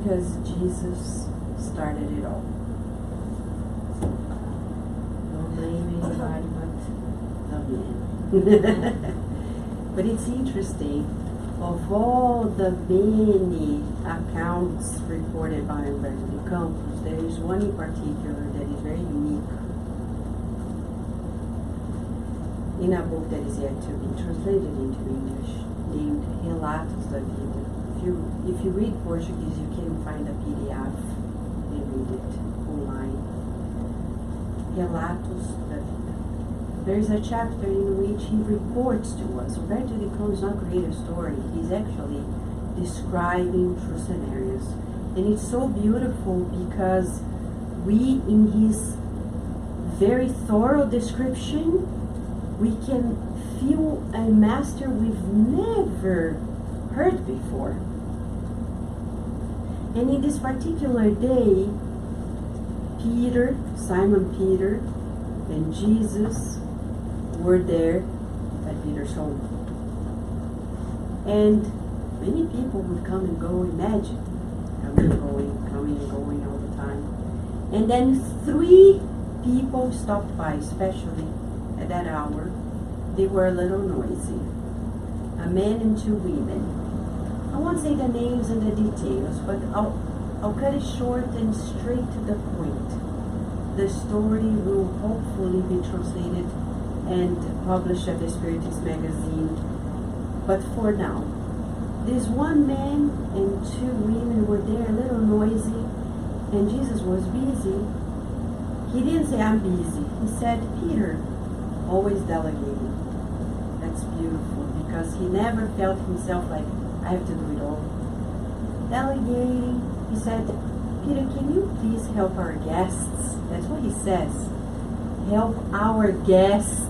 because Jesus started it all. Don't blame anybody but the man. But it's interesting, of all the many accounts reported by Humberto de Campos, there is one in particular that is very unique. In a book that is yet to be translated into English, named Relatos da Vida. If you read Portuguese, you can find a PDF and read it online. Relatos da Vida. There is a chapter in which he reports to us. Humberto de Campos does not create a story. He's actually describing true scenarios. And it's so beautiful because we, in his very thorough description, we can feel a master we've never heard before. And in this particular day, Peter, Simon Peter, and Jesus were there at Peter's home. And many people would come and go, imagine, coming and going all the time. And then 3 people stopped by, especially at that hour. They were a little noisy. A man and 2 women. I won't say the names and the details, but I'll cut it short and straight to the point. The story will hopefully be translated and published at the Spiritist magazine. But for now, this one man and 2 women were there, a little noisy, and Jesus was busy. He didn't say, I'm busy. He said, Peter, always delegating. That's beautiful, because he never felt himself like, I have to do it all. Delegating, he said, Peter, can you please help our guests? That's what he says. Help our guests.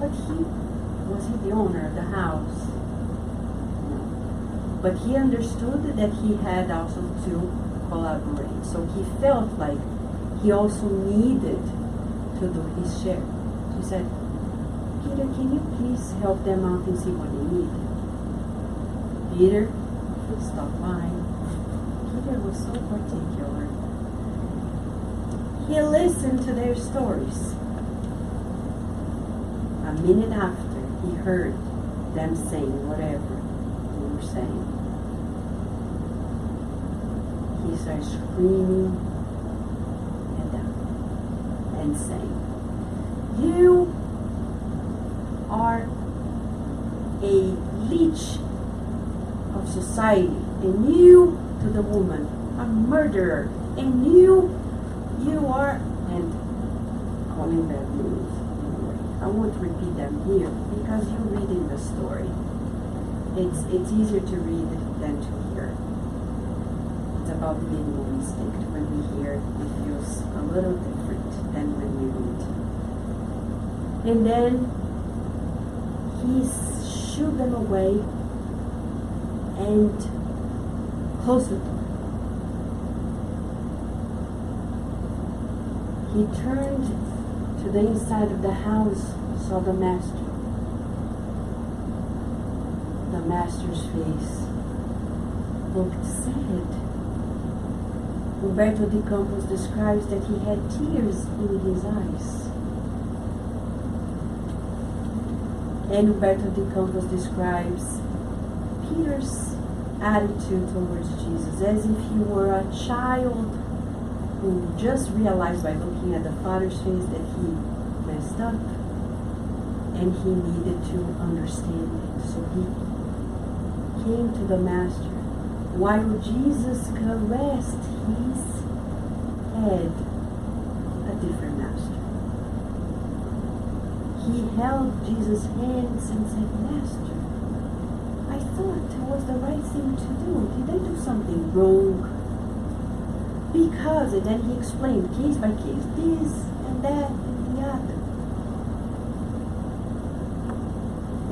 But was he the owner of the house? No. But he understood that he had also to collaborate. So he felt like he also needed to do his share. So he said, Peter, can you please help them out and see what they need? Peter stopped by. Peter was so particular. He listened to their stories. A minute after, he heard them saying whatever they were saying. He started screaming at them and saying, you are a leech of society, and you, to the woman, a murderer, and you are, and calling bad news. Anyway, I won't repeat them here because you read in the story. It's easier to read than to hear. It's about the animal instinct. When we hear, it feels a little different than when we read. And then he shooed them away and closed the door. He turned to the inside of the house, saw the master. The master's face looked sad. Humberto de Campos describes that he had tears in his eyes. And Humberto de Campos describes Peter's attitude towards Jesus as if he were a child who just realized by looking at the Father's face that he messed up and he needed to understand it. So he came to the Master while Jesus caressed his head, a different master. He held Jesus' hands and said, Master, I thought it was the right thing to do. Did I do something wrong? Because, and then he explained case by case, this and that and the other.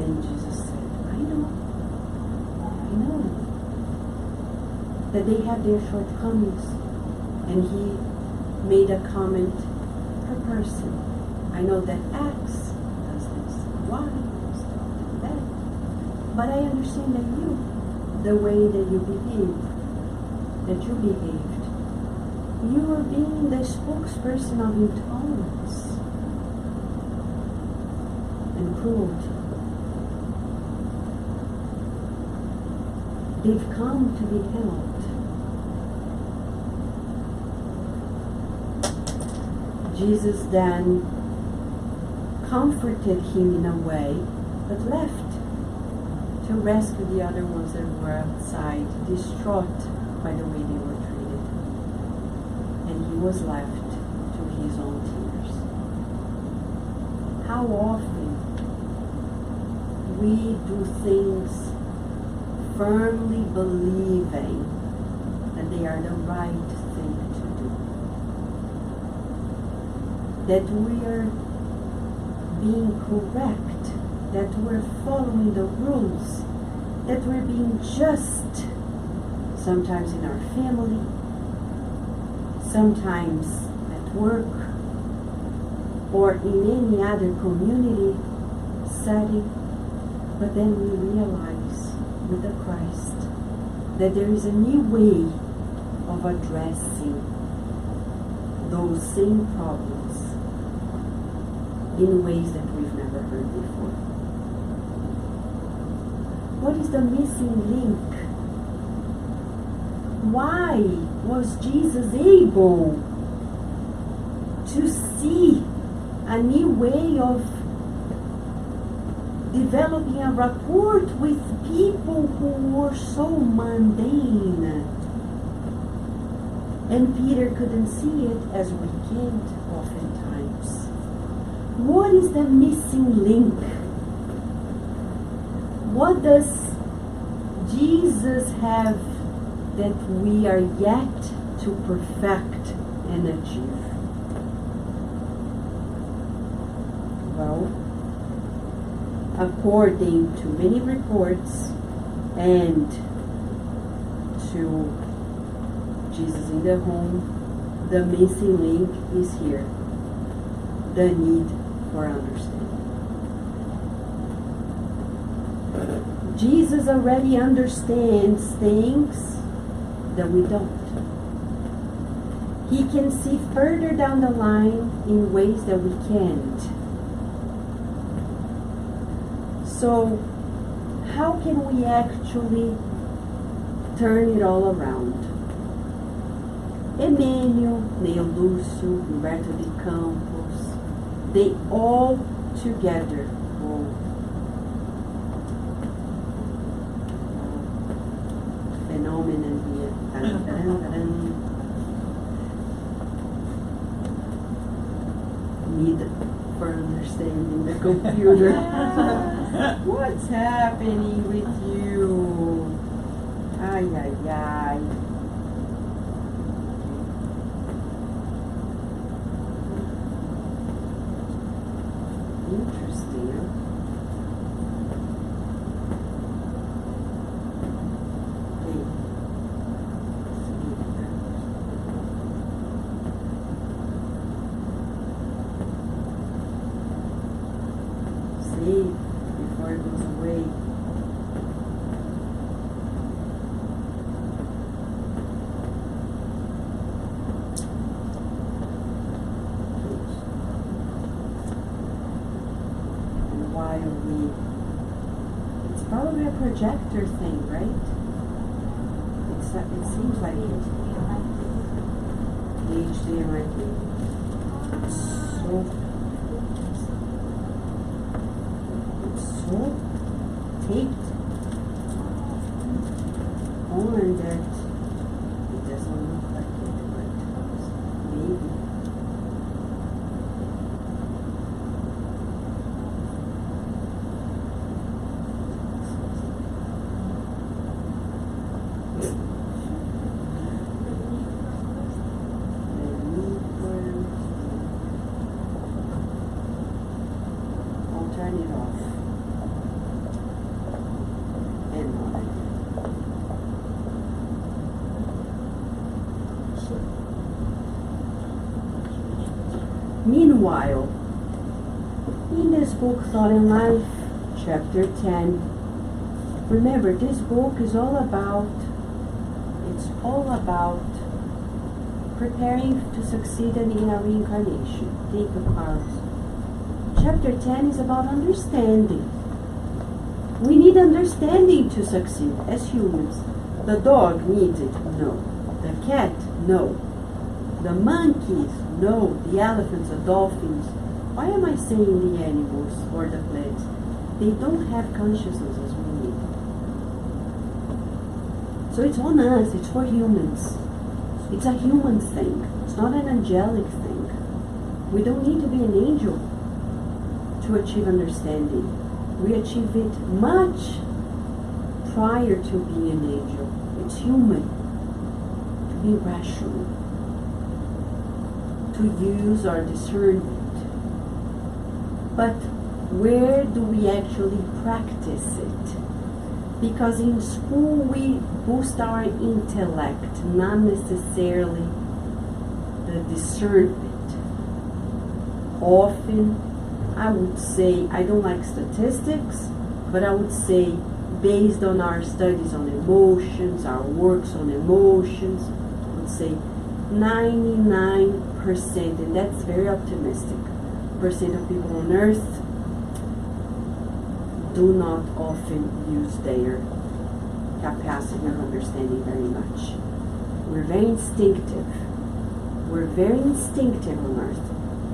And Jesus said, I know that they have their shortcomings. And he made a comment per person. I know that X does this, Y does that. But I understand that you, the way that you behave, that you behaved. You are being the spokesperson of intolerance and cruelty. They've come to be helped. Jesus then comforted him in a way, but left to rescue the other ones that were outside, distraught by the way they were treated. And he was left to his own tears. How often we do things firmly believing that they are the right thing to do, that we are being correct, that we're following the rules, that we're being just, sometimes in our family, sometimes at work, or in any other community setting. But then we realize with the Christ that there is a new way of addressing those same problems in ways that we've never heard before. What is the missing link? Why was Jesus able to see a new way of developing a rapport with people who were so mundane? And Peter couldn't see it, as we can't oftentimes. What is the missing link? What does Jesus have that we are yet to perfect and achieve? Well, according to many reports and to Jesus in the home, the missing link is here: the need for understanding. Jesus already understands things that we don't. He can see further down the line in ways that we can't. So, how can we actually turn it all around? Emmanuel, Neo Lúcio, Humberto de Campos, they all together will phenomenon here. Need for understanding the computer. What's happening with you? Ay, ay, ay. Interesting, huh? Save before it goes away. It's probably a projector thing, right? It seems like it. The HDMI. So taped on that it doesn't look like it, but maybe. Turn it off. And on. Meanwhile, in this book, Thought and Life, chapter 10, remember, this book is all about its all about preparing to succeed in our reincarnation. Thank you, Carlos. Chapter 10 is about understanding. We need understanding to succeed as humans. The dog needs it? No. The cat? No. The monkeys? No. The elephants, the dolphins? Why am I saying the animals or the plants? They don't have consciousness as we need. So it's on us, it's for humans. It's a human thing. It's not an angelic thing. We don't need to be an angel to achieve understanding. We achieve it much prior to being an angel. It's human to be rational, to use our discernment. But where do we actually practice it? Because in school we boost our intellect, not necessarily the discernment. Often, I would say, I don't like statistics, but I would say based on our studies on emotions, our works on emotions, I would say 99%, and that's very optimistic, percent of people on earth do not often use their capacity of understanding very much. We're very instinctive. We're very instinctive on earth.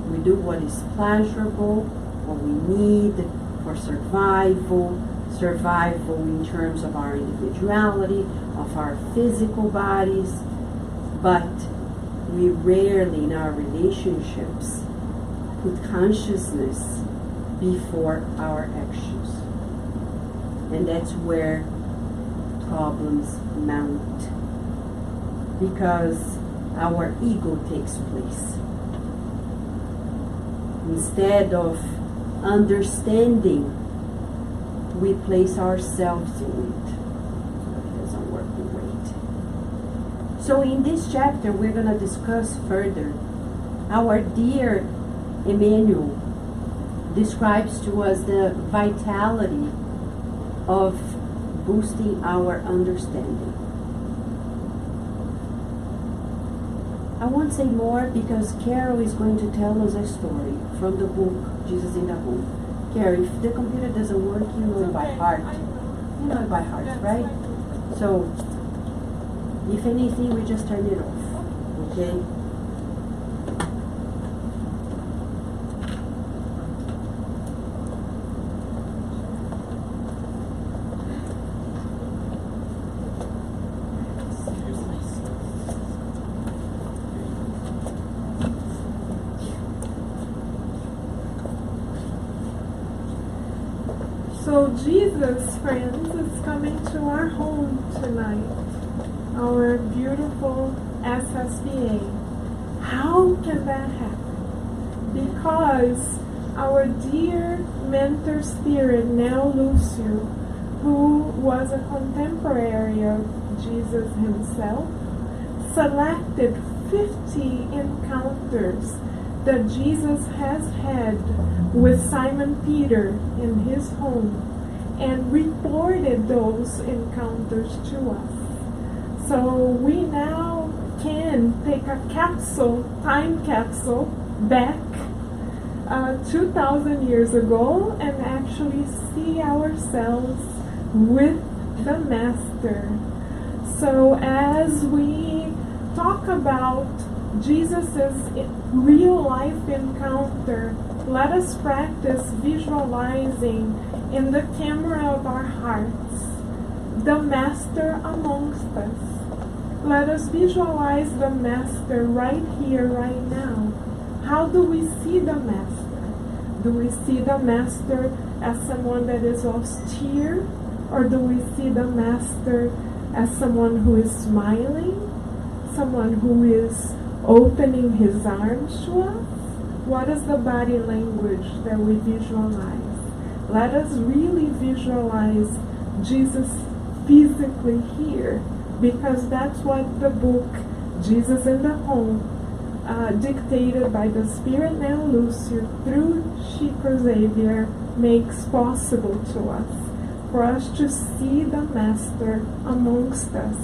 We do what is pleasurable, what we need for survival in terms of our individuality, of our physical bodies, but we rarely in our relationships put consciousness before our actions. And that's where problems mount, because our ego takes place. Instead of understanding, we place ourselves in it. It doesn't work, we wait. So in this chapter, we're going to discuss further. Our dear Emmanuel describes to us the vitality of boosting our understanding. I won't say more because Carol is going to tell us a story from the book Jesus in the Home. Carol, if the computer doesn't work, you know it by heart. You know it by heart, right? So, if anything, we just turn it off, okay? So Jesus, friends, is coming to our home tonight, our beautiful SSVA. How can that happen? Because our dear mentor spirit, now Lucio, who was a contemporary of Jesus himself, selected 50 encounters that Jesus has had with Simon Peter in his home and reported those encounters to us. So we now can take a time capsule back 2,000 years ago and actually see ourselves with the Master. So as we talk about Jesus' real life encounter, let us practice visualizing in the camera of our hearts the Master amongst us. Let us visualize the Master right here, right now. How do we see the Master? Do we see the Master as someone that is austere? Or do we see the Master as someone who is smiling? Someone who is opening his arms to us? What is the body language that we visualize? Let us really visualize Jesus physically here, because that's what the book Jesus in the Home, dictated by the Spirit now Lucio through Chico Xavier, makes possible to us, for us to see the Master amongst us.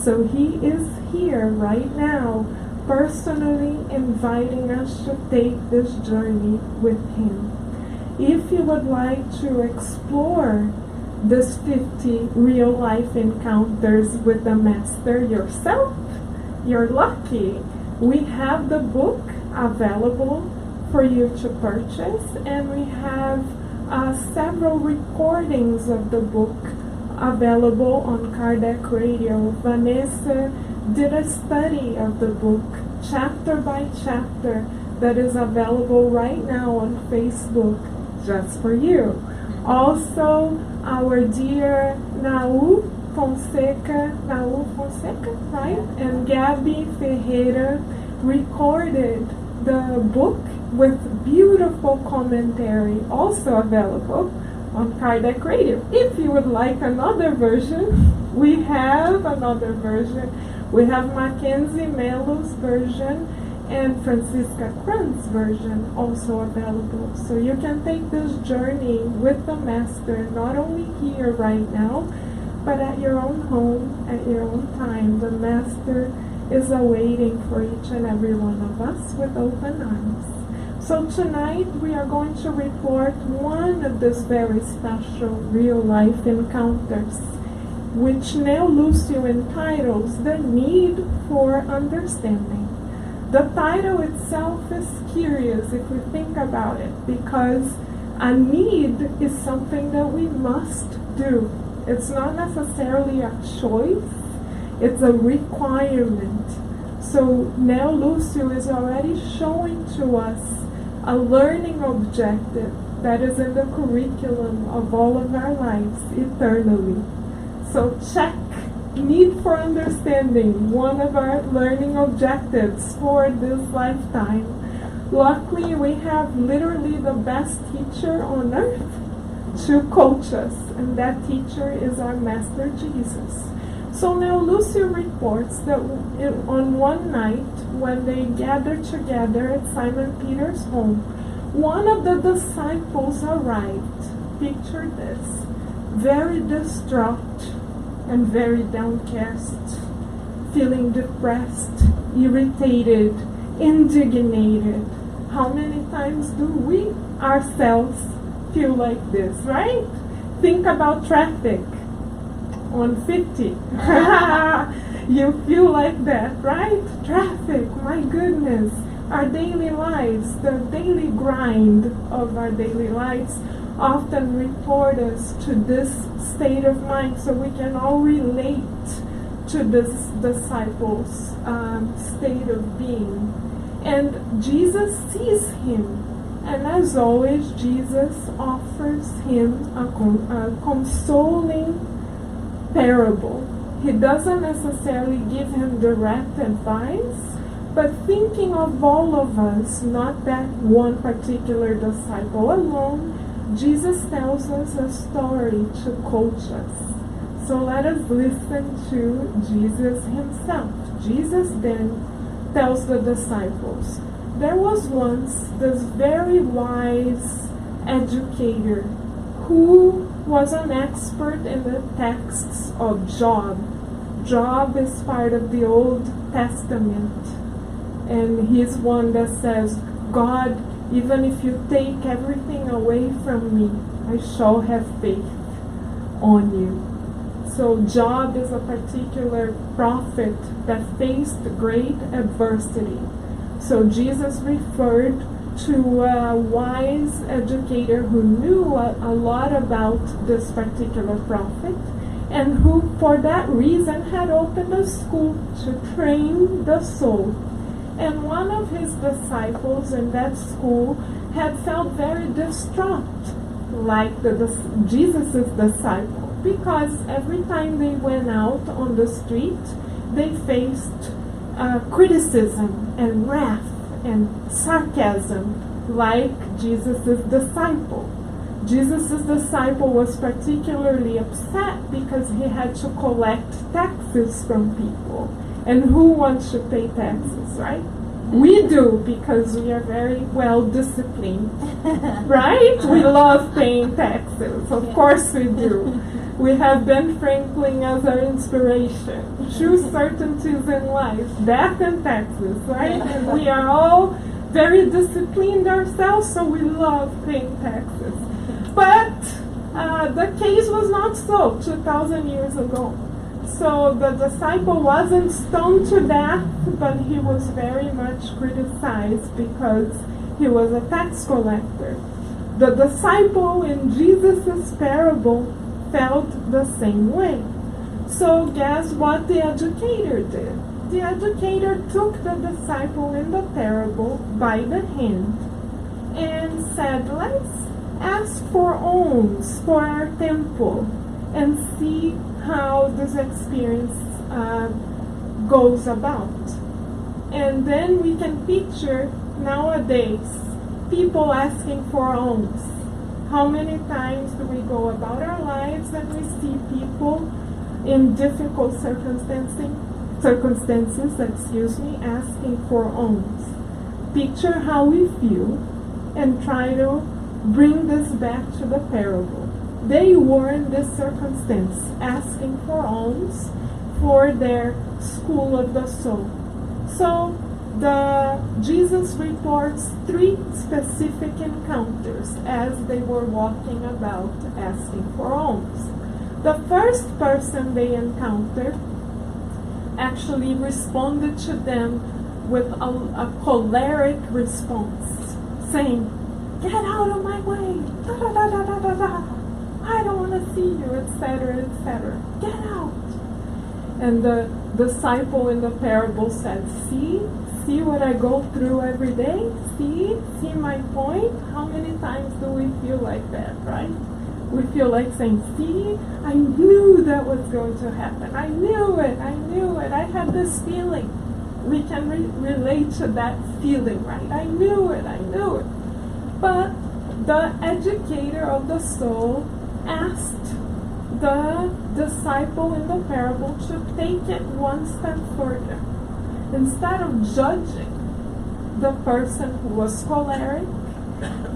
So he is here right now, personally inviting us to take this journey with him. If you would like to explore this 50 real life encounters with the Master yourself, you're lucky. We have the book available for you to purchase, and we have several recordings of the book available on Kardec Radio. Vanessa did a study of the book, chapter by chapter, that is available right now on Facebook, just for you. Also, our dear Nau Fonseca, right? And Gabby Ferreira recorded the book with beautiful commentary, also available on Kardec Radio. If you would like another version, we have another version. We have Mackenzie Melo's version and Francisca Kranz's version also available. So you can take this journey with the Master, not only here right now, but at your own home, at your own time. The Master is awaiting for each and every one of us with open arms. So tonight we are going to report one of these very special real-life encounters, which Neo Lucio entitles The Need for Understanding. The title itself is curious if we think about it, because a need is something that we must do. It's not necessarily a choice, it's a requirement. So Neo Lucio is already showing to us a learning objective that is in the curriculum of all of our lives eternally. So check, need for understanding, one of our learning objectives for this lifetime. Luckily, we have literally the best teacher on earth to coach us, and that teacher is our Master Jesus. So now Lucio reports that on one night, when they gathered together at Simon Peter's home, one of the disciples arrived. Picture this, very distraught and very downcast, feeling depressed, irritated, indignated. How many times do we ourselves feel like this, right? Think about traffic on 50. You feel like that, right? Traffic, my goodness. Our daily lives, the daily grind of our daily lives often report us to this state of mind, so we can all relate to this disciple's state of being. And Jesus sees him, and as always, Jesus offers him a consoling parable. He doesn't necessarily give him direct advice, but thinking of all of us, not that one particular disciple alone, Jesus tells us a story to coach us. So let us listen to Jesus himself. Jesus then tells the disciples, there was once this very wise educator who was an expert in the texts of Job. Job is part of the Old Testament, and he's one that says, God, even if you take everything away from me, I shall have faith on you. So Job is a particular prophet that faced great adversity. So Jesus referred to a wise educator who knew a lot about this particular prophet, and who for that reason had opened a school to train the soul. And one of his disciples in that school had felt very distraught, like Jesus' disciple, because every time they went out on the street, they faced criticism and wrath and sarcasm, like Jesus' disciple. Jesus' disciple was particularly upset because he had to collect taxes from people. And who wants to pay taxes, right? We do, because we are very well disciplined, right? We love paying taxes, of course we do. We have Ben Franklin as our inspiration. True certainties in life, death and taxes, right? And we are all very disciplined ourselves, so we love paying taxes. But the case was not so 2,000 years ago. So the disciple wasn't stoned to death, but he was very much criticized because he was a tax collector. The disciple in Jesus' parable felt the same way. So guess what the educator did? The educator took the disciple in the parable by the hand and said, let's ask for alms for our temple and see how this experience goes about. And then we can picture nowadays people asking for alms. How many times do we go about our lives and we see people in difficult circumstances, asking for alms? Picture how we feel and try to bring this back to the parable. They were in this circumstance asking for alms for their school of the soul. So Jesus reports 3 specific encounters as they were walking about asking for alms. The first person they encountered actually responded to them with a choleric response, saying, "Get out of my way, da da da da da da da. I don't want to see you, etc., etc. Get out." And the disciple in the parable said, See what I go through every day? See my point? How many times do we feel like that, right? We feel like saying, see, I knew that was going to happen. I knew it. I had this feeling. We can relate to that feeling, right? I knew it. But the educator of the soul asked the disciple in the parable to take it one step further. Instead of judging the person who was choleric,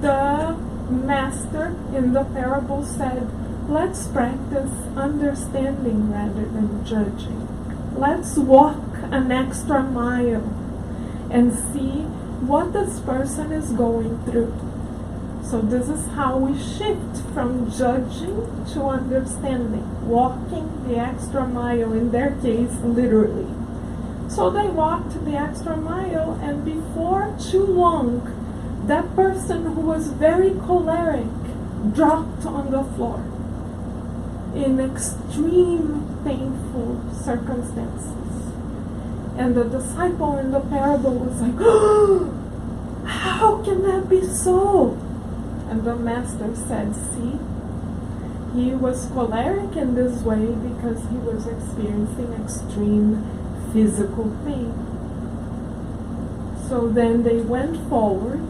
the master in the parable said, let's practice understanding rather than judging. Let's walk an extra mile and see what this person is going through. So this is how we shift from judging to understanding, walking the extra mile, in their case, literally. So they walked the extra mile, and before too long, that person who was very choleric dropped on the floor in extreme painful circumstances. And the disciple in the parable was like, oh, how can that be so? And the master said, see, he was choleric in this way because he was experiencing extreme physical pain. So then they went forward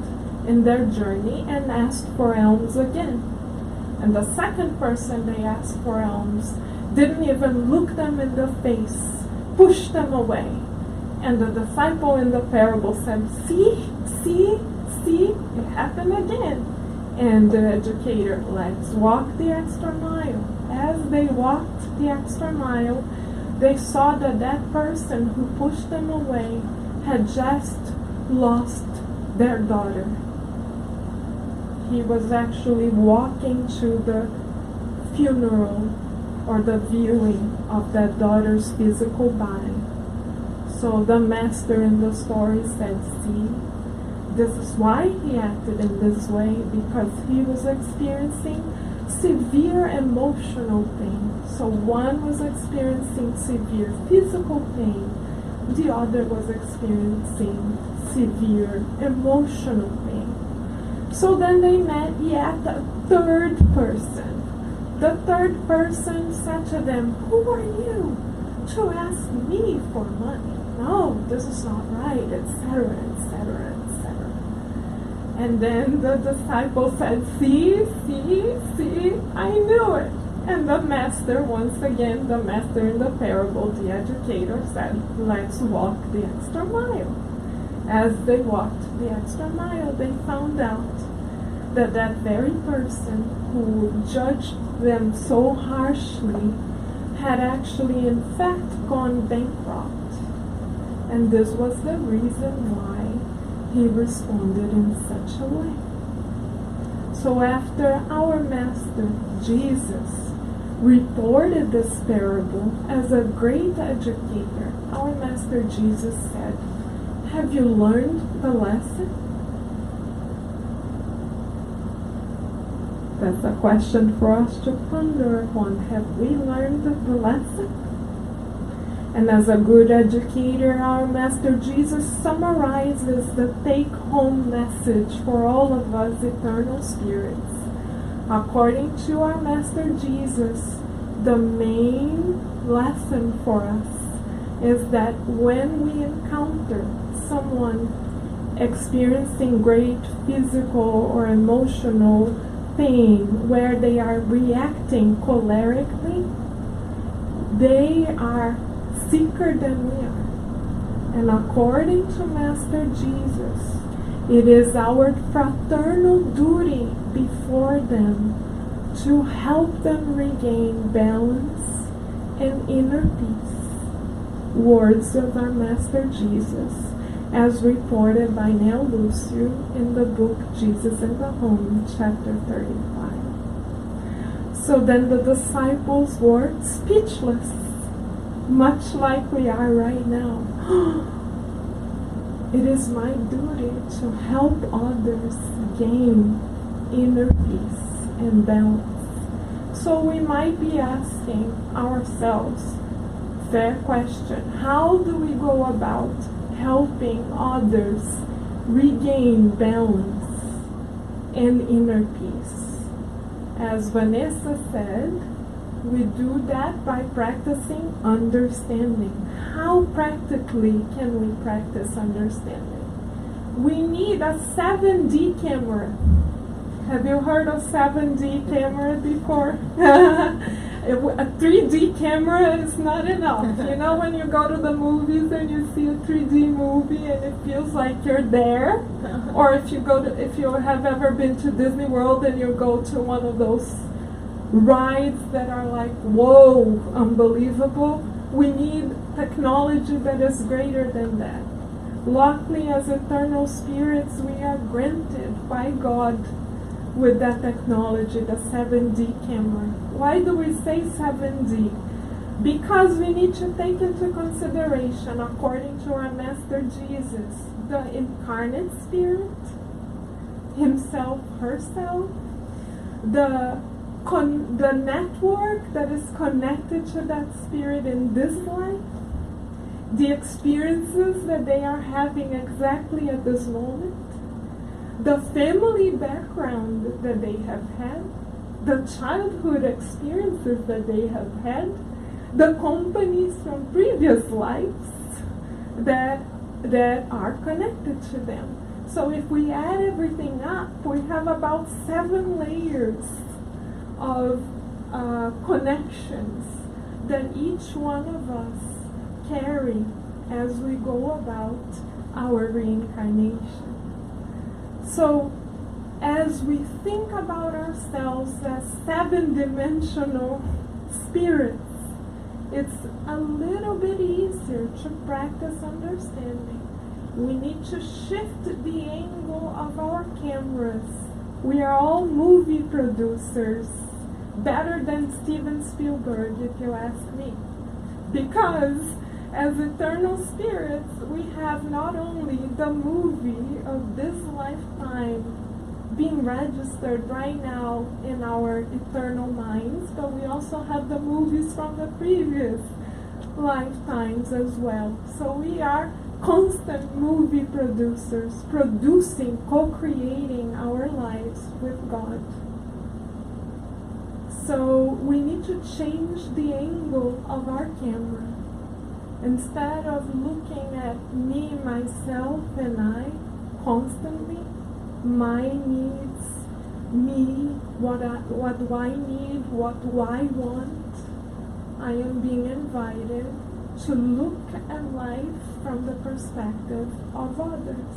in their journey and asked for alms again. And the second person they asked for alms didn't even look them in the face, pushed them away. And the disciple in the parable said, see, it happened again. And the educator, let's walk the extra mile. As they walked the extra mile, they saw that that person who pushed them away had just lost their daughter. He was actually walking to the funeral or the viewing of that daughter's physical body. So the master in the story said, see, this is why he acted in this way, because he was experiencing severe emotional pain. So one was experiencing severe physical pain, the other was experiencing severe emotional pain. So then they met yet a third person. The third person said to them, who are you to ask me for money? No, this is not right, etc., etc., etc. And then the disciple said, see, I knew it. And the master, once again, the master in the parable, the educator, said, let's walk the extra mile. As they walked the extra mile, they found out that that very person who judged them so harshly had actually in fact gone bankrupt. And this was the reason why he responded in such a way. So after our Master Jesus reported this parable as a great educator, our Master Jesus said, "Have you learned the lesson?" That's a question for us to ponder upon. Have we learned the lesson? And as a good educator, our Master Jesus summarizes the take-home message for all of us eternal spirits. According to our Master Jesus, the main lesson for us is that when we encounter someone experiencing great physical or emotional pain, where they are reacting cholerically, they are sicker than we are. And according to Master Jesus, it is our fraternal duty before them to help them regain balance and inner peace. Words of our Master Jesus, as reported by Nell Lucio in the book Jesus in the Home, chapter 35. So then the disciples were speechless, much like we are right now. It is my duty to help others gain inner peace and balance. So we might be asking ourselves, fair question, how do we go about helping others regain balance and inner peace? As Vanessa said, we do that by practicing understanding. How practically can we practice understanding? We need a 7D camera. Have you heard of 7D camera before? A 3D camera is not enough. You know when you go to the movies and you see a 3D movie and it feels like you're there? Or if you have ever been to Disney World and you go to one of those rides that are like, whoa, unbelievable. We need technology that is greater than that. Luckily, as eternal spirits, we are granted by God with that technology, the 7D camera. Why do we say 7D? Because we need to take into consideration, according to our Master Jesus, the incarnate spirit, himself, herself, the network that is connected to that spirit in this life, the experiences that they are having exactly at this moment, the family background that they have had, the childhood experiences that they have had, the companies from previous lives that are connected to them. So if we add everything up, we have about 7 layers of connections that each one of us carry as we go about our reincarnation. So as we think about ourselves as 7-dimensional spirits, it's a little bit easier to practice understanding. We need to shift the angle of our cameras. We are all movie producers, better than Steven Spielberg, if you ask me. Because as eternal spirits, we have not only the movie of this lifetime being registered right now in our eternal minds, but we also have the movies from the previous lifetimes as well. So we are constant movie producers, producing, co-creating our lives with God. So we need to change the angle of our camera. Instead of looking at me, myself, and I constantly, my needs, me, what do I need, what do I want, I am being invited to look at life from the perspective of others.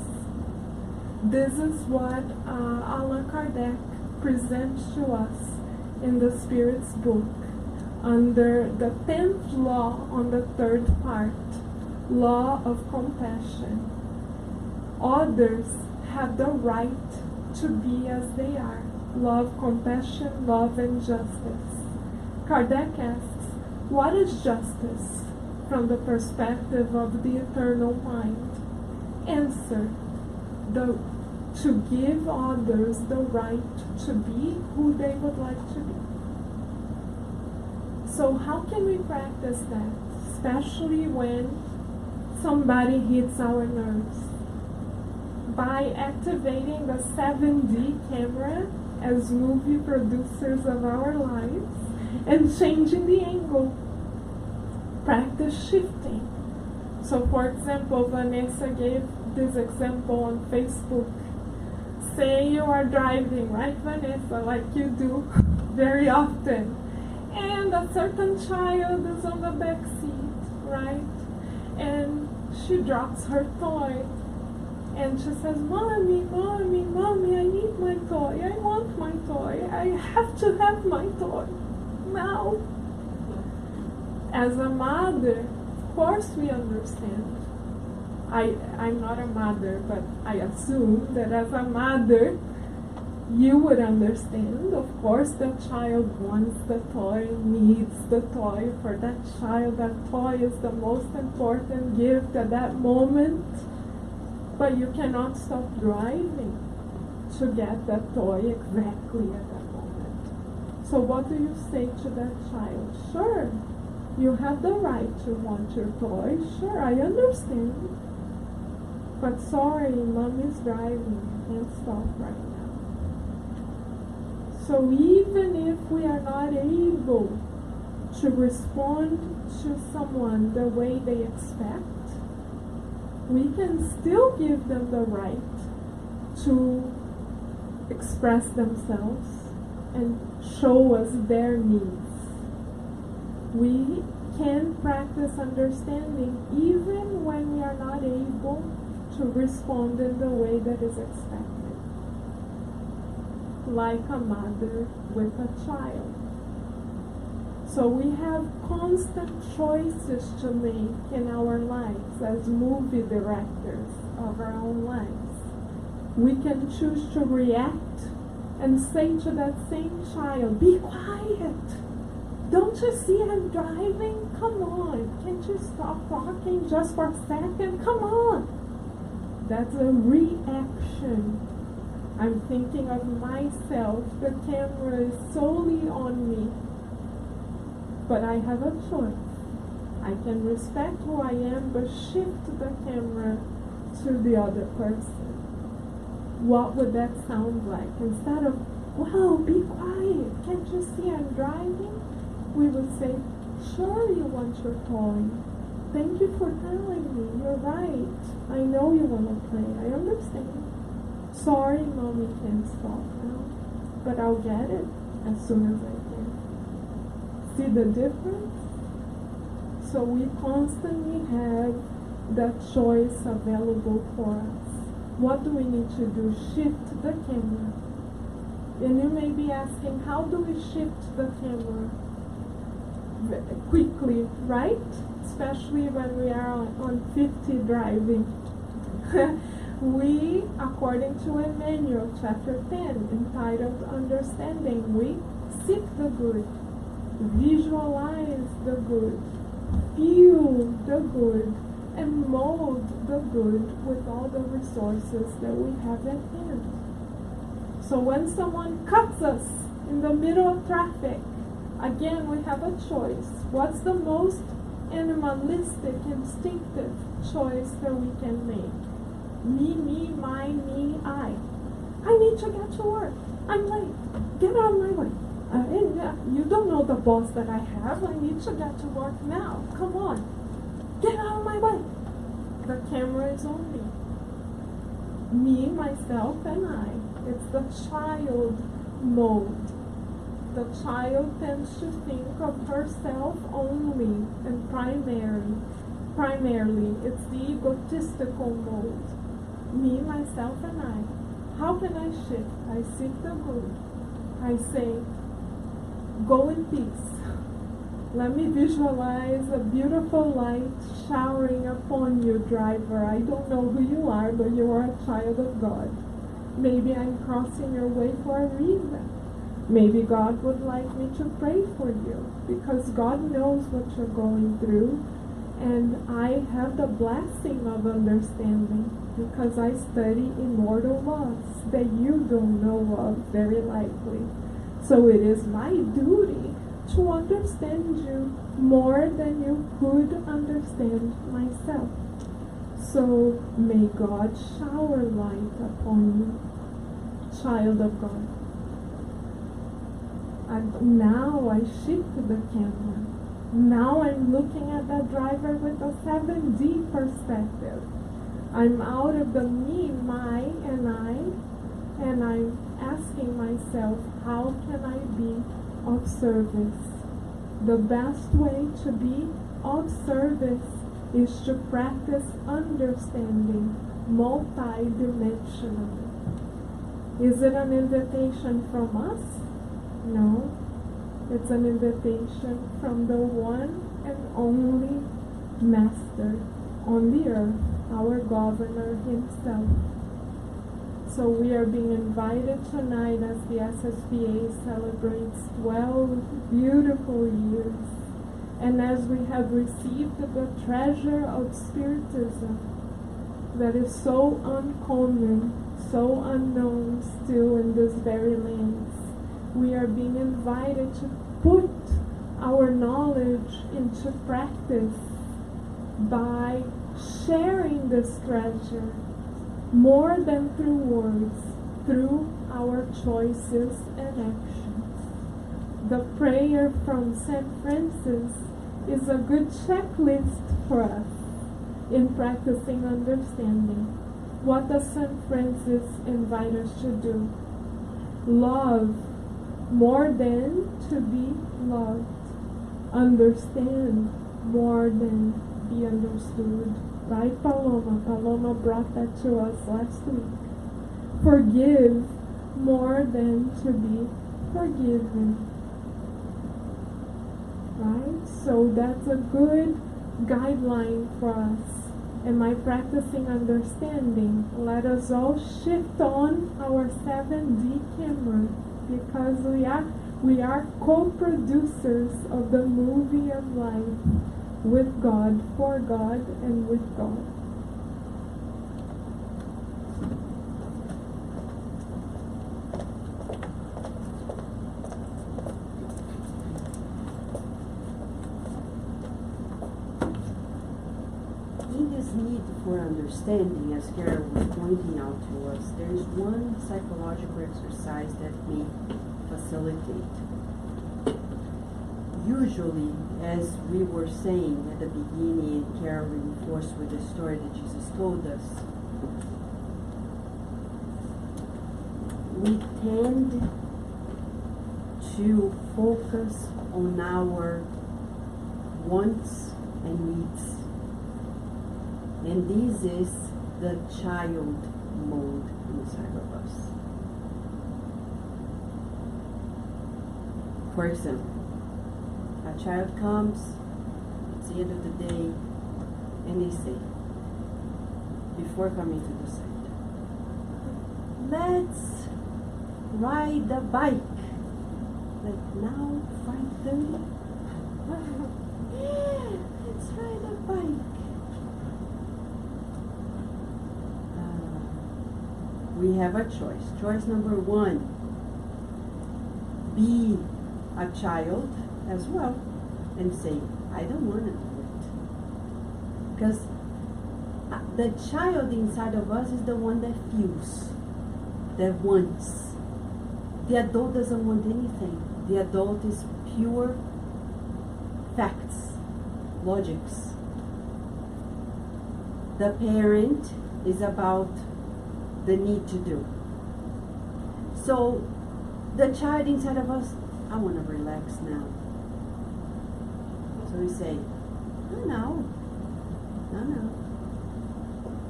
This is what Allan Kardec presents to us in the Spirit's book under the 10th law on the 3rd part, law of compassion. Others have the right to be as they are. Love, compassion, love, and justice. Kardec asks, what is justice from the perspective of the eternal mind? Answer, to give others the right to be who they would like to be. So how can we practice that? Especially when somebody hits our nerves. By activating the 7D camera as movie producers of our lives and changing the angle. Practice shifting. So for example, Vanessa gave this example on Facebook. Say you are driving, right, Vanessa, like you do very often, and a certain child is on the back seat, right, and she drops her toy, and she says, Mommy, Mommy, Mommy, I need my toy, I want my toy, I have to have my toy now. As a mother, of course we understand. I'm not a mother, but I assume that as a mother, you would understand. Of course, the child wants the toy, needs the toy. For that child, that toy is the most important gift at that moment. But you cannot stop driving to get that toy exactly at that moment. So what do you say to that child? Sure, you have the right to want your toy. Sure, I understand. But sorry, Mom is driving. Can't stop right now. So even if we are not able to respond to someone the way they expect, we can still give them the right to express themselves and show us their needs. We can practice understanding even when we are not able to respond in the way that is expected. Like a mother with a child. So we have constant choices to make in our lives as movie directors of our own lives. We can choose to react and say to that same child, be quiet. Don't you see I'm driving? Come on. Can't you stop talking just for a second? Come on. That's a reaction. I'm thinking of myself. The camera is solely on me. But I have a choice. I can respect who I am, but shift the camera to the other person. What would that sound like? Instead of, wow, be quiet. Can't you see I'm driving? We would say, sure, you want your toy. Thank you for telling me. You're right. I know you want to play. I understand. Sorry, Mommy can't stop now. But I'll get it as soon as I can. See the difference? So we constantly have that choice available for us. What do we need to do? Shift the camera. And you may be asking, how do we shift the camera? Quickly, right? Especially when we are on 50 driving. We, according to Emmanuel, chapter 10, entitled Understanding, we seek the good, visualize the good, feel the good, and mold the good with all the resources that we have at hand. So when someone cuts us in the middle of traffic, again, we have a choice. What's the most animalistic, instinctive choice that we can make? Me, mine, me, I. I need to get to work. I'm late. Get out of my way. You don't know the boss that I have. I need to get to work now. Come on. Get out of my way. The camera is on me. Me, myself, and I. It's the child mode. The child tends to think of herself only and primarily. It's the egotistical mode. me, myself, and I, how can I shift? I seek the good. I say, go in peace. Let me visualize a beautiful light showering upon you, driver. I don't know who you are, but you are a child of God. Maybe I'm crossing your way for a reason. Maybe God would like me to pray for you, because God knows what you're going through. And I have the blessing of understanding, because I study immortal laws that you don't know of, very likely. So it is my duty to understand you more than you could understand myself. So may God shower light upon you, child of God. And now I shift the camera. Now I'm looking at that driver with a 7D perspective. I'm out of the me, my, and I, and I'm asking myself, how can I be of service? The best way to be of service is to practice understanding multi-dimensionally. Is it an invitation from us? No. It's an invitation from the one and only Master on the earth, our Governor himself. So we are being invited tonight as the SSVA celebrates 12 beautiful years. And as we have received the treasure of Spiritism that is so uncommon, so unknown still in this very lands, we are being invited to put our knowledge into practice by sharing this treasure more than through words, through our choices and actions. The prayer from St. Francis is a good checklist for us in practicing understanding. What does St. Francis invite us to do? Love more than to be loved. Understand more than be understood. Right, Paloma? Paloma brought that to us last week. Forgive more than to be forgiven. Right? So that's a good guideline for us. Am I practicing understanding? Let us all shift on our 7D camera, because we are co-producers of the movie of life, with God, for God, and with God. In this need for understanding, as Kara was pointing out to us, there is one psychological exercise that may facilitate. Usually, as we were saying at the beginning, and Kara reinforced with the story that Jesus told us, we tend to focus on our wants and needs. And this is the child mode inside of us. For example, a child comes, it's the end of the day, and they say, before coming to the site, let's ride the bike. Like now, 5:30? Yeah, let's ride a bike. We have a choice. Choice number one, be a child as well and say, I don't want to do it. Because the child inside of us is the one that feels, that wants. The adult doesn't want anything. The adult is pure facts, logics. The parent is about the need to do. So the child inside of us, I want to relax now. So we say, no.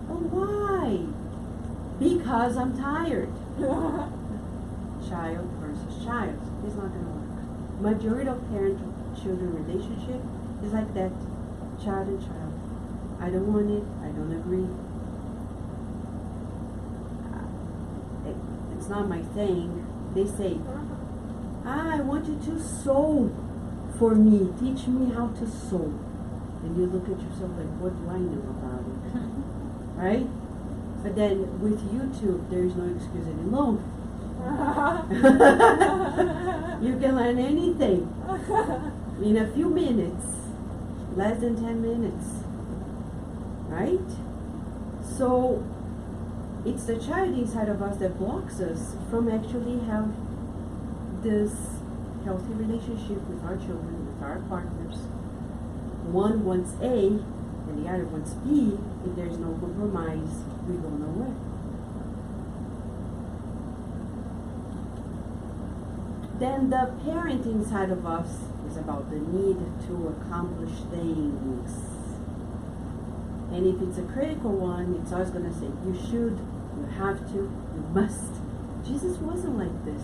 But why? because I'm tired. Child versus child. It's not going to work. Majority of parent-children relationship is like that. Child and child. I don't want it. I don't agree. It's not my thing. They say, I want you to sew for me. Teach me how to sew. And you look at yourself like, what do I know about it? Right? But then with YouTube, there is no excuse any longer. You can learn anything in a few minutes, less than 10 minutes. Right? So it's the child inside of us that blocks us from actually have this healthy relationship with our children, with our partners. One wants A and the other wants B. If there's no compromise, we go nowhere. Then the parent inside of us is about the need to accomplish things. And if it's a critical one, it's always going to say, you should, you have to, you must. Jesus wasn't like this.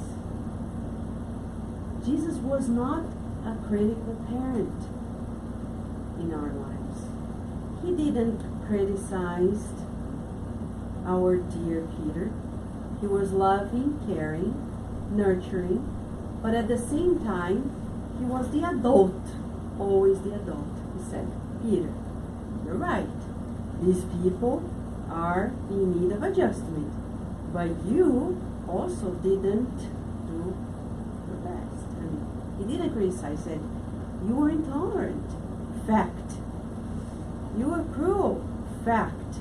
Jesus was not a critical parent in our lives. He didn't criticize our dear Peter. He was loving, caring, nurturing, but at the same time, he was the adult, always the adult. He said, Peter, you're right. These people are in need of adjustment, but you also didn't do your best. I mean, he didn't criticize, he said, you were intolerant. Fact. You were cruel. Fact.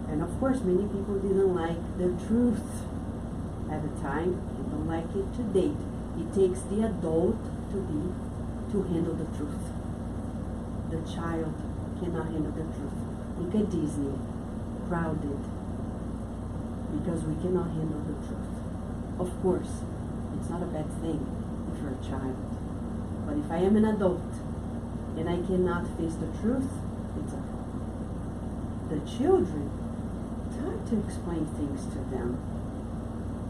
And of course, many people didn't like the truth at the time. They don't like it to date. It takes the adult to handle the truth. The child cannot handle the truth. Look at Disney, crowded, because we cannot handle the truth. Of course, it's not a bad thing if you're a child. But if I am an adult and I cannot face the truth, it's a problem. The children, it's hard to explain things to them.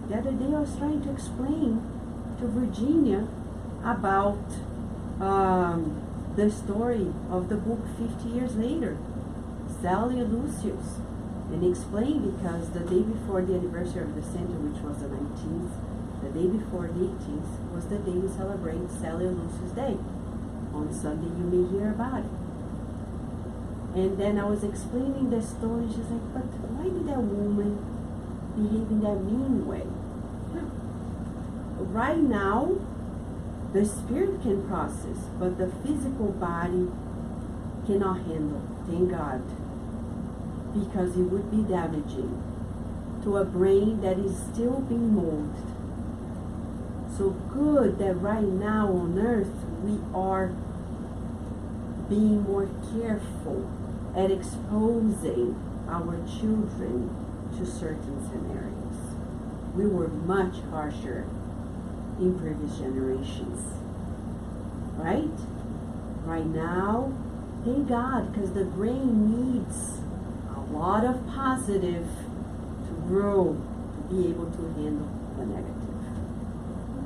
The other day I was trying to explain to Virginia about the story of the book 50 years later, Sally and Lucius, and explain because the day before the anniversary of the center, which was the 19th, the day before the 18th was the day we celebrate Sally and Lucius Day. On Sunday you may hear about it. And then I was explaining the story, she's like, but why did that woman behave in that mean way? Right now, the spirit can process, but the physical body cannot handle, thank God. Because it would be damaging to a brain that is still being molded. So good that right now on earth we are being more careful at exposing our children to certain scenarios. We were much harsher in previous generations, right? Right now, thank God, because the brain needs a lot of positive to grow, to be able to handle the negative.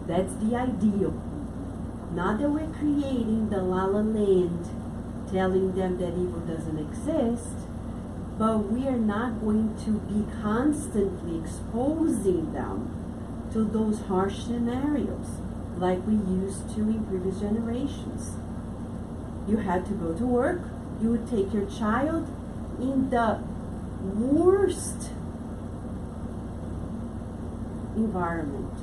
That's the ideal. Not that we're creating the la la land, telling them that evil doesn't exist, but we are not going to be constantly exposing them to those harsh scenarios like we used to in previous generations. You had to go to work, you would take your child in the worst environment.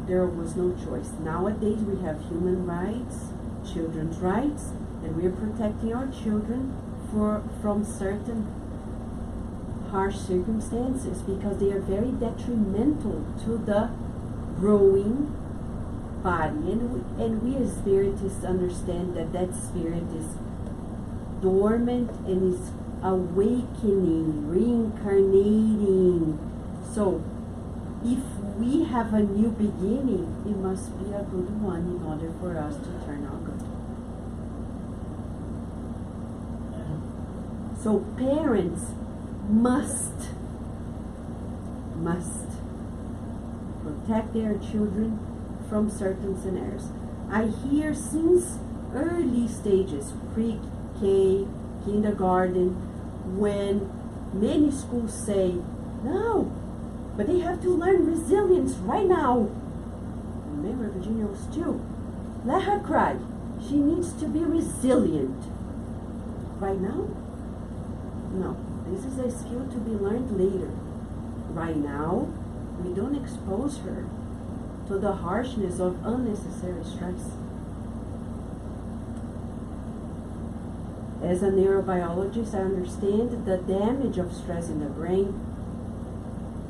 There was no choice. Nowadays we have human rights, children's rights, and we are protecting our children from certain harsh circumstances because they are very detrimental to the growing body. And we as spiritists understand that that spirit is dormant and is awakening, reincarnating. So if we have a new beginning, it must be a good one in order for us to turn out good. So parents must must protect their children from certain scenarios. I hear since early stages, pre-K, kindergarten, when many schools say, no, but they have to learn resilience right now. Remember, Virginia was 2. Let her cry. She needs to be resilient. Right now? No. This is a skill to be learned later. Right now, we don't expose her to the harshness of unnecessary stress. As a neurobiologist, I understand the damage of stress in the brain.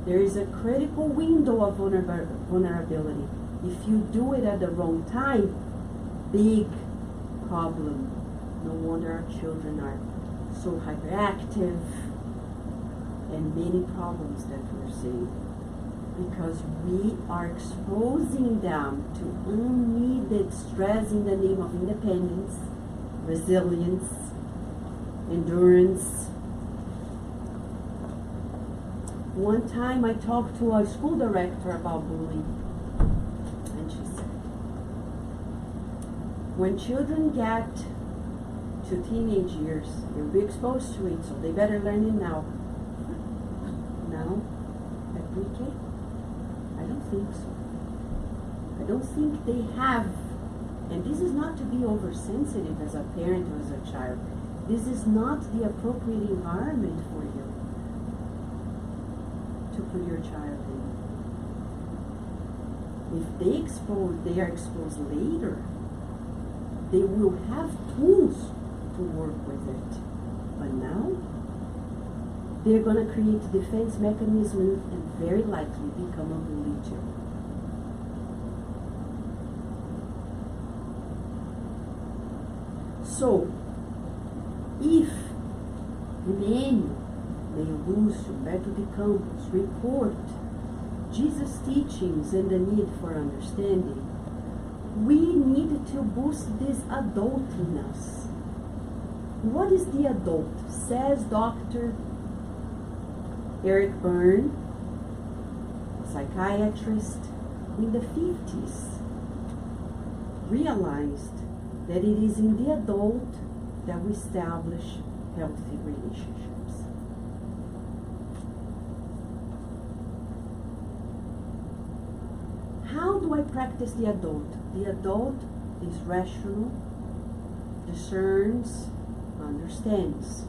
There is a critical window of vulnerability. If you do it at the wrong time, big problem. No wonder our children are so hyperactive and many problems that we're seeing. Because we are exposing them to unneeded stress in the name of independence, resilience, endurance. One time I talked to a school director about bullying, and she said, when children get to teenage years, they'll be exposed to it, so they better learn it now. Now, at pre-K? I don't think so. I don't think they have, and this is not to be oversensitive as a parent or as a child. This is not the appropriate environment for you to put your child in. If they are exposed later, they will have tools to work with it. But now, they're going to create defense mechanisms and very likely become a bully too. So, if Emmanuel, Meio Lúcio, Humberto de Campos report Jesus' teachings and the need for understanding, we need to boost this adult in us. What is the adult? Says Dr. Eric Byrne, psychiatrist, in the 50s, realized that it is in the adult that we establish healthy relationships. How do I practice the adult? The adult is rational, discerns, understands,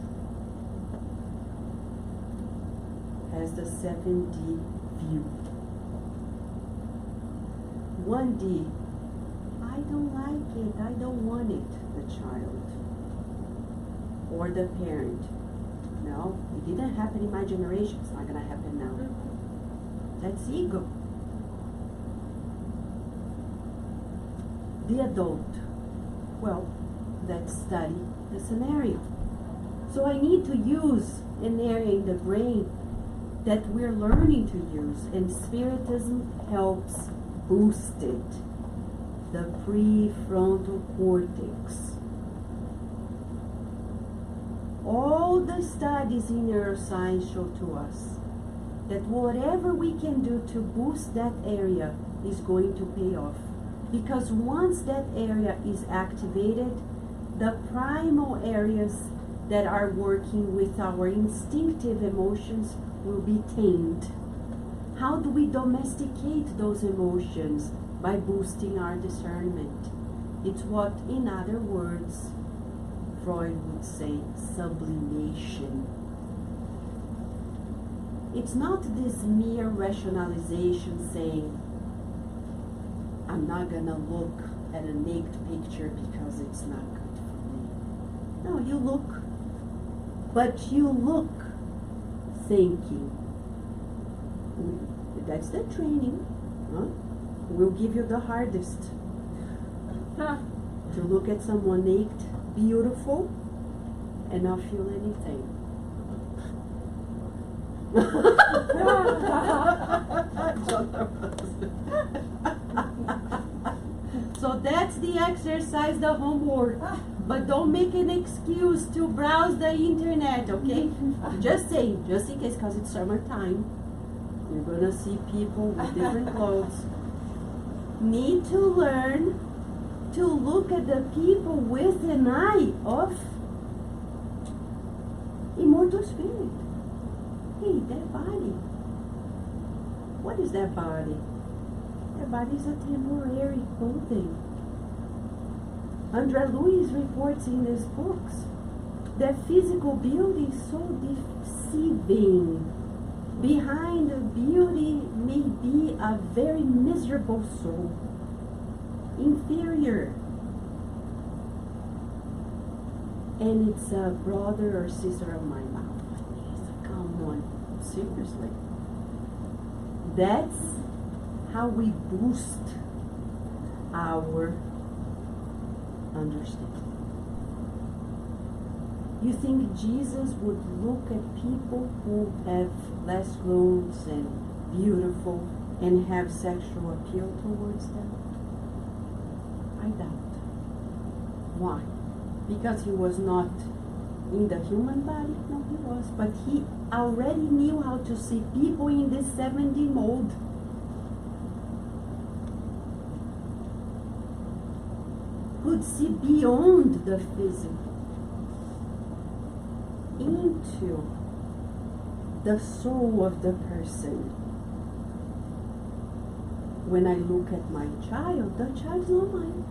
has the 7D view. 1D, I don't like it, I don't want it, the child or the parent. No, it didn't happen in my generation, it's not going to happen now. That's ego. The adult, well, let's study the scenario. So I need to use an area in the brain that we're learning to use, and Spiritism helps boost it, the prefrontal cortex. All the studies in neuroscience show to us that whatever we can do to boost that area is going to pay off. Because once that area is activated, the primal areas that are working with our instinctive emotions will be tamed. How do we domesticate those emotions? By boosting our discernment. It's what, in other words, Freud would say, sublimation. It's not this mere rationalization saying, I'm not gonna look at a naked picture because it's not good for me. No, you look. But you look thinking. That's the training. Huh? We'll give you the hardest. To look at someone naked, beautiful, and not feel anything. So that's the exercise, the homework. But don't make an excuse to browse the internet, okay? Just saying, just in case, because it's summertime. You're gonna see people with different clothes. Need to learn to look at the people with an eye of immortal spirit. Hey, that body. What is that body? That body is a temporary clothing. André Luiz reports in his books that physical beauty is so deceiving. Behind the beauty may be a very miserable soul, inferior. And it's a brother or sister of mine. Wow, Vanessa, come on. Seriously. That's how we boost our understanding. You think Jesus would look at people who have less clothes and beautiful and have sexual appeal towards them? I doubt. Why? Because he was not in the human body? No, he was. But he already knew how to see people in this 70 mold. Could see beyond the physical into the soul of the person. When I look at my child, the child's not mine.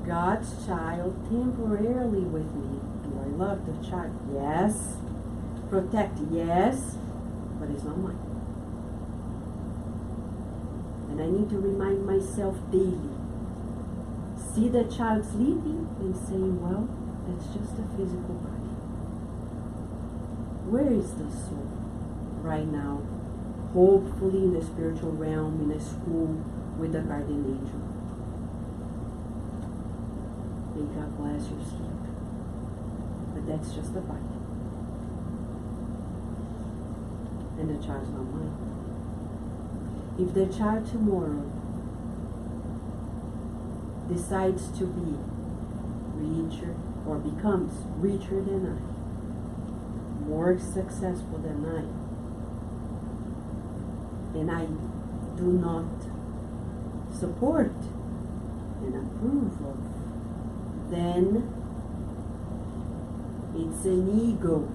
God's child temporarily with me. Do I love the child? Yes. Protect? Yes. But it's not mine. And I need to remind myself daily. See the child sleeping and saying, well, that's just a physical body. Where is the soul right now? Hopefully in the spiritual realm, in a school with the guardian angel. May God bless your sleep. But that's just the body. And the child's not mine. If the child tomorrow decides to be richer or becomes richer than I, more successful than I, and I do not support and approve of, then it's an ego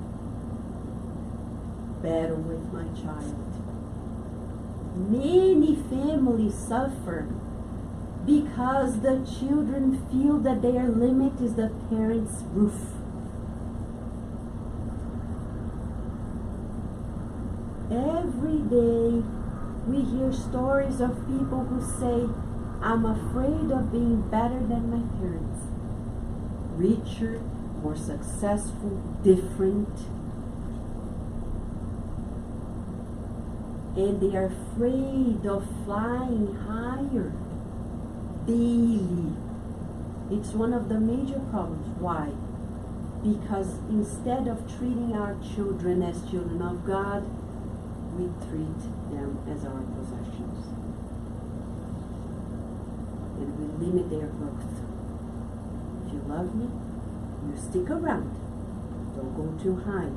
battle with my child. Many families suffer because the children feel that their limit is the parents' roof. Every day we hear stories of people who say, I'm afraid of being better than my parents. Richer, more successful, different. And they are afraid of flying higher daily. It's one of the major problems. Why? Because instead of treating our children as children of God, we treat them as our possessions. And we limit their growth. If you love me, you stick around. Don't go too high.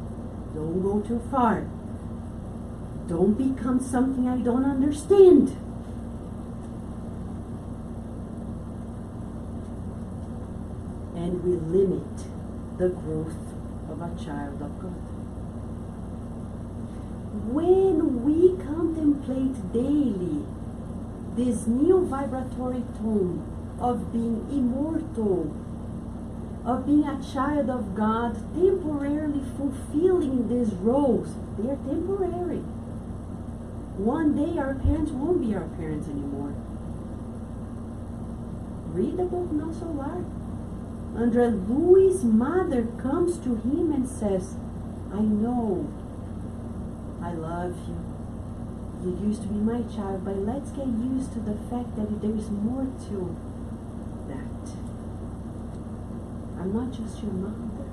Don't go too far. Don't become something I don't understand. And we limit the growth of a child of God. When we contemplate daily this new vibratory tone of being immortal, of being a child of God, temporarily fulfilling these roles, they are temporary. One day our parents won't be our parents anymore. Read the book No Solar. André Luiz' mother comes to him and says, I know, I love you. You used to be my child, but let's get used to the fact that there is more to that. I'm not just your mother,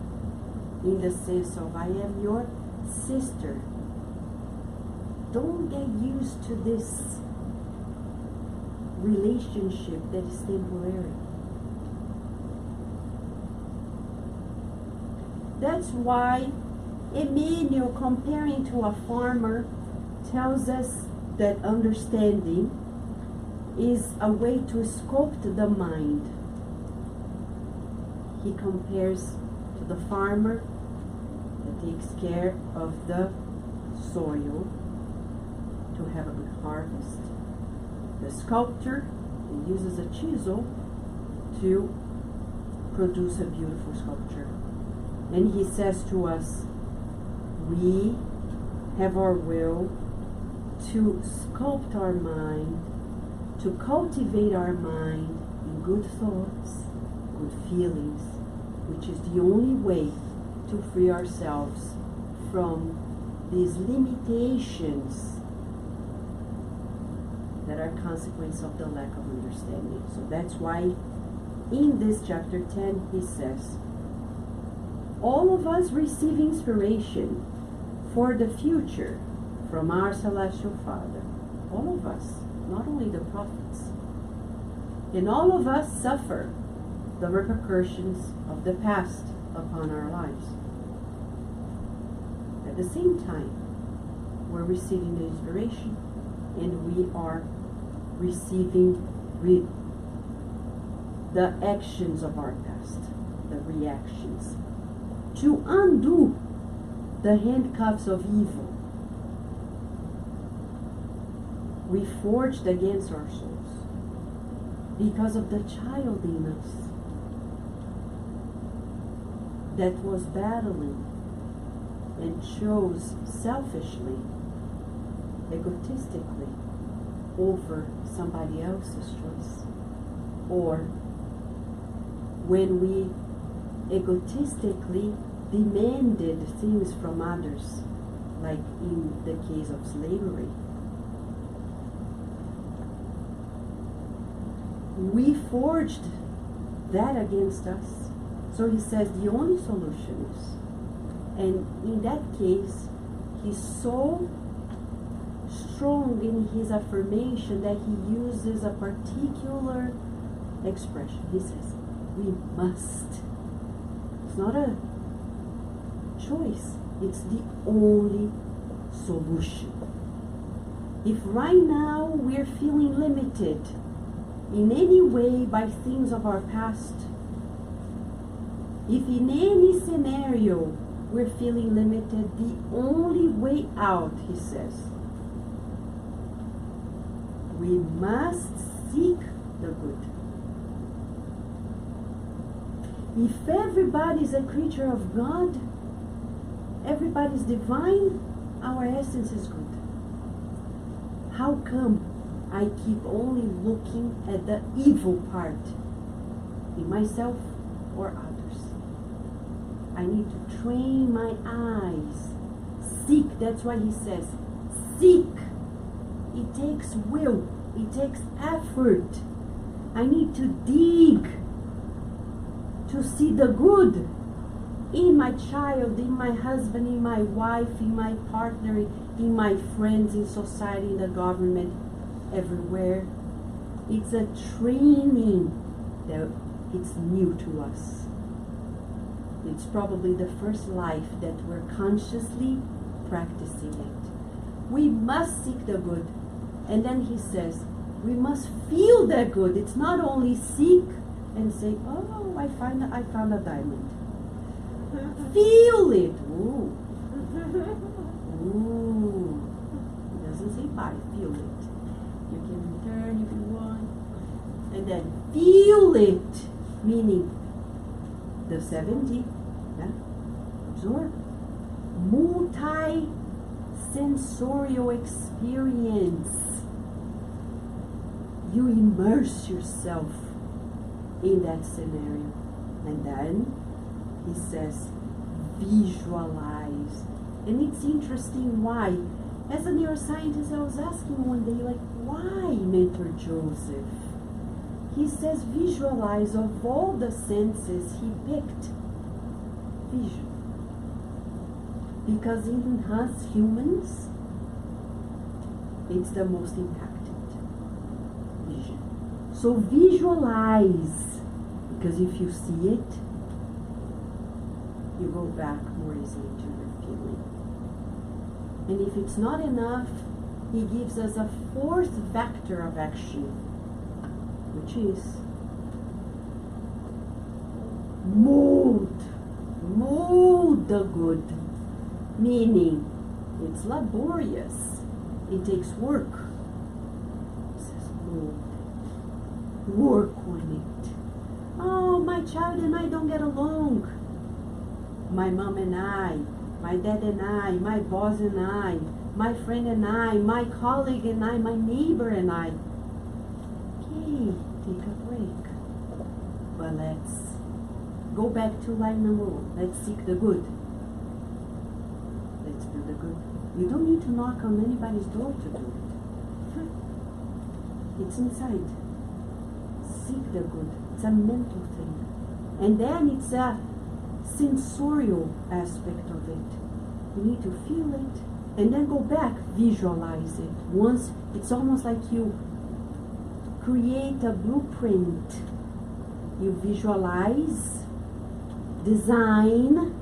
in the sense of I am your sister. Don't get used to this relationship that is temporary. That's why Emilio, comparing to a farmer, tells us that understanding is a way to sculpt the mind. He compares to the farmer that takes care of the soil to have a good harvest. The sculptor uses a chisel to produce a beautiful sculpture. And he says to us, we have our will to sculpt our mind, to cultivate our mind in good thoughts, good feelings, which is the only way to free ourselves from these limitations that are consequence of the lack of understanding. So that's why in this chapter 10 he says, all of us receive inspiration for the future from our celestial Father. All of us, not only the prophets. And all of us suffer the repercussions of the past upon our lives. At the same time, we're receiving the inspiration and we are receiving the actions of our past, the reactions, to undo the handcuffs of evil we forged against our souls because of the child in us that was battling and chose selfishly, egotistically, over somebody else's choice. Or when we egotistically demanded things from others, like in the case of slavery. We forged that against us. So he says the only solution is, and in that case, he's so strong in his affirmation that he uses a particular expression. He says, we must. It's not a choice. It's the only solution. If right now we're feeling limited in any way by things of our past, if in any scenario we're feeling limited, the only way out, he says, we must seek the good. If everybody's a creature of God, everybody's divine, our essence is good. How come I keep only looking at the evil part in myself or others? I need to train my eyes. Seek, that's why he says, seek. It takes will, it takes effort. I need to dig to see the good in my child, in my husband, in my wife, in my partner, in my friends, in society, in the government, everywhere. It's a training that it's new to us. It's probably the first life that we're consciously practicing it. We must seek the good. And then he says, we must feel the good. It's not only seek and say, oh, I found a diamond. Feel it. Ooh. Ooh. It doesn't say buy, feel it. You can return if you want. And then feel it, meaning the 7D, yeah? Absorb. Multi-sensorial experience. You immerse yourself in that scenario. And then he says, visualize. And it's interesting why. As a neuroscientist, I was asking one day, like, why Mentor Joseph? He says visualize. Of all the senses, he picked vision. Because in us humans, it's the most impacted. Vision. So visualize. Because if you see it, you go back more easily to your feelings. And if it's not enough, he gives us a fourth vector of action, which is mold the good, meaning it's laborious, it takes work. It says mold, work on it. Oh, my child and I don't get along. My mom and I, my dad and I, my boss and I, my friend and I, my colleague and I, my neighbor and I. Okay, take a break. But let's go back to line number 1. Let's seek the good. Let's do the good. You don't need to knock on anybody's door to do it. It's inside. Seek the good. It's a mental thing. And then it's a sensorial aspect of it. You need to feel it and then go back, visualize it. Once, it's almost like you create a blueprint. You visualize, design,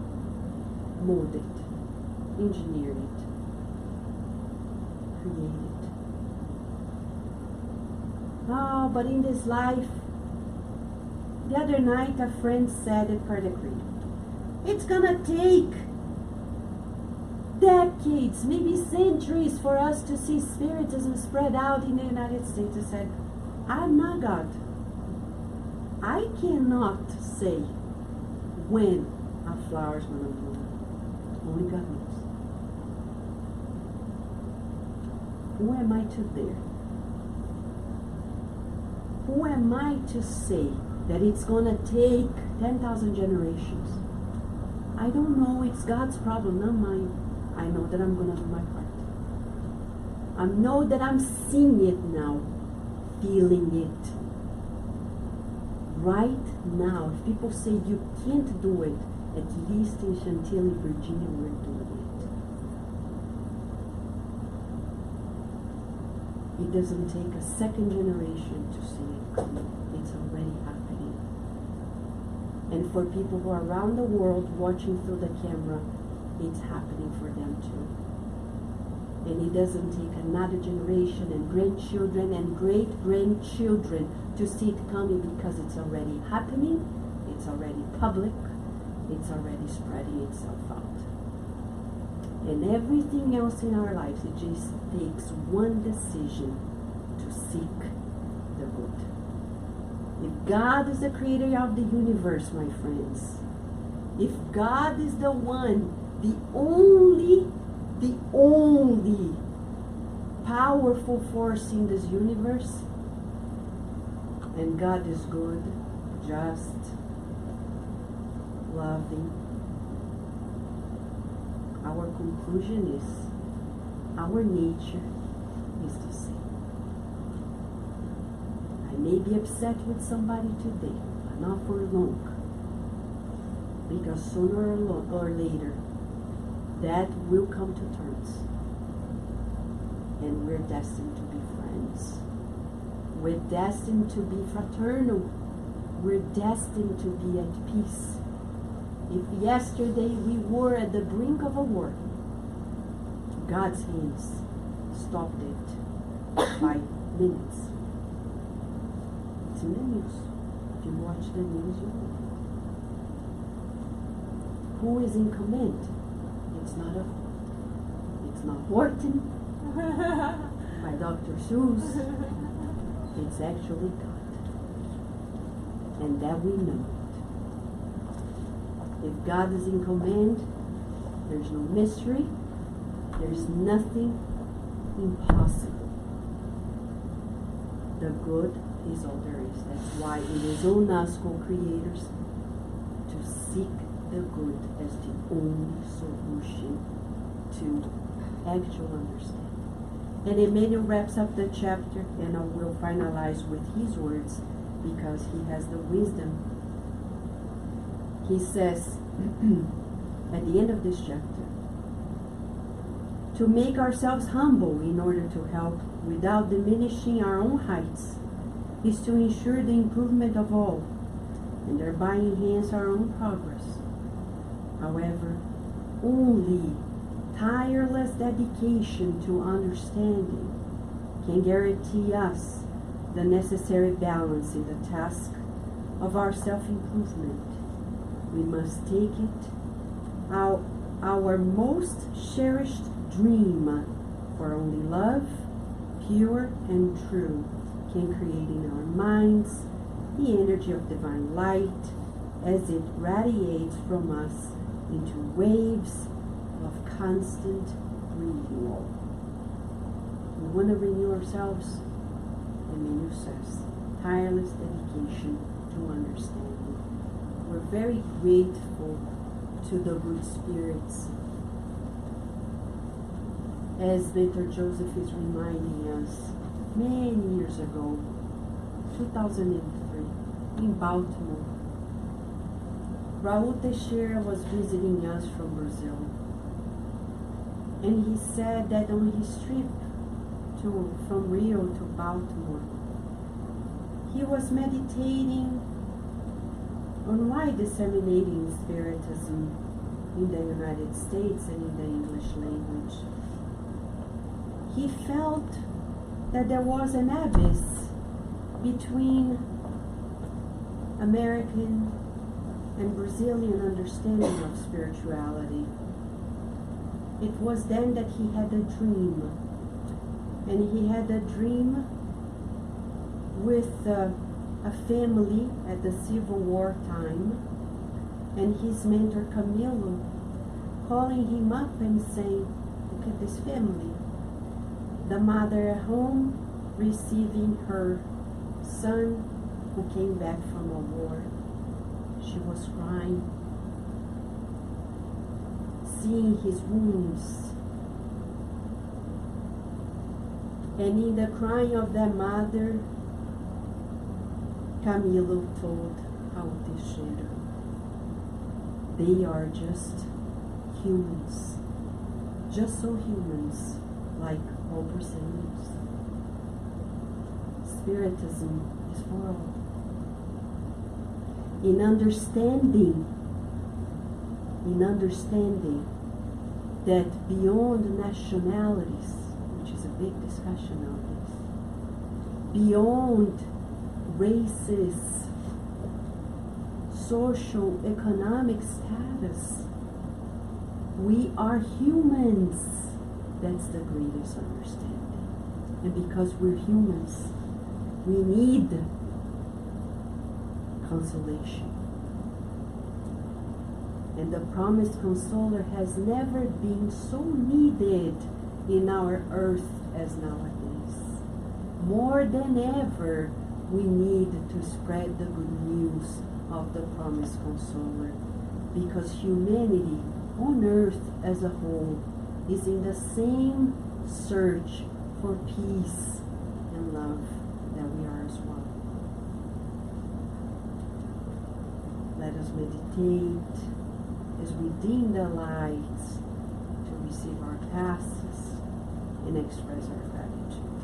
mold it, engineer it, create it. Oh, but in this life, the other night a friend said it perfectly. It's gonna take decades, maybe centuries, for us to see spiritism spread out in the United States. I said, I'm not God. I cannot say when a flower's gonna bloom. Only God knows. Who am I to dare? Who am I to say that it's gonna take 10,000 generations? I don't know. It's God's problem, not mine. I know that I'm gonna do my part. I know that I'm seeing it now, feeling it. Right now, if people say you can't do it, at least in Chantilly, Virginia, we're doing it. It doesn't take a second generation to see it coming. It's already happening. And for people who are around the world watching through the camera, it's happening for them too. And it doesn't take another generation and grandchildren and great-grandchildren to see it coming, because it's already happening, it's already public, it's already spreading itself out. And everything else in our lives, it just takes one decision to seek the good. If God is the creator of the universe, my friends, if God is the one, the only powerful force in this universe, and God is good, just, loving, our conclusion is our nature is the same. I may be upset with somebody today, but not for long, because sooner or later that will come to terms, and we're destined to be friends. We're destined to be fraternal. We're destined to be at peace. If yesterday we were at the brink of a war, God's hands stopped it by minutes. It's in the news. If you watch the news, you know. Who is in command? It's not Horton by Dr. Seuss. It's actually God. And that we know it. If God is in command, there's no mystery. There's nothing impossible. The good is all there is. That's why it is on us, co-creators, to seek the good as the only solution to actual understanding. And Emmanuel wraps up the chapter, and I will finalize with his words, because he has the wisdom. He says at the end of this chapter, to make ourselves humble in order to help without diminishing our own heights is to ensure the improvement of all, and thereby enhance our own progress. However, only tireless dedication to understanding can guarantee us the necessary balance in the task of our self-improvement. We must take it our most cherished dream, for only love, pure and true, can create in our minds the energy of divine light as it radiates from us into waves of constant renewal. We want to renew ourselves, and Menu says, tireless dedication to understanding. We're very grateful to the root spirits. As Mentor Joseph is reminding us, many years ago, 2003, in Baltimore, Raul Teixeira was visiting us from Brazil. And he said that on his trip from Rio to Baltimore, he was meditating on why disseminating Spiritism in the United States and in the English language. He felt that there was an abyss between American and Brazilian understanding of spirituality. It was then that he had a dream. And he had a dream with a family at the Civil War time, and his mentor Camilo calling him up and saying, look at this family. The mother at home receiving her son who came back from a war. She was crying, seeing his wounds. And in the crying of their mother, Camilo told Raul Teixeira, they are just humans, just so humans, like all Brazilians. Spiritism is for all. In understanding that beyond nationalities, which is a big discussion nowadays, beyond races, social, economic status, we are humans. That's the greatest understanding. And because we're humans, we need consolation. And the promised consoler has never been so needed in our earth as nowadays. More than ever, we need to spread the good news of the promised consoler, because humanity on earth as a whole is in the same search for peace and love that we are as well. Let us meditate as we dim the lights to receive our passes and express our gratitude.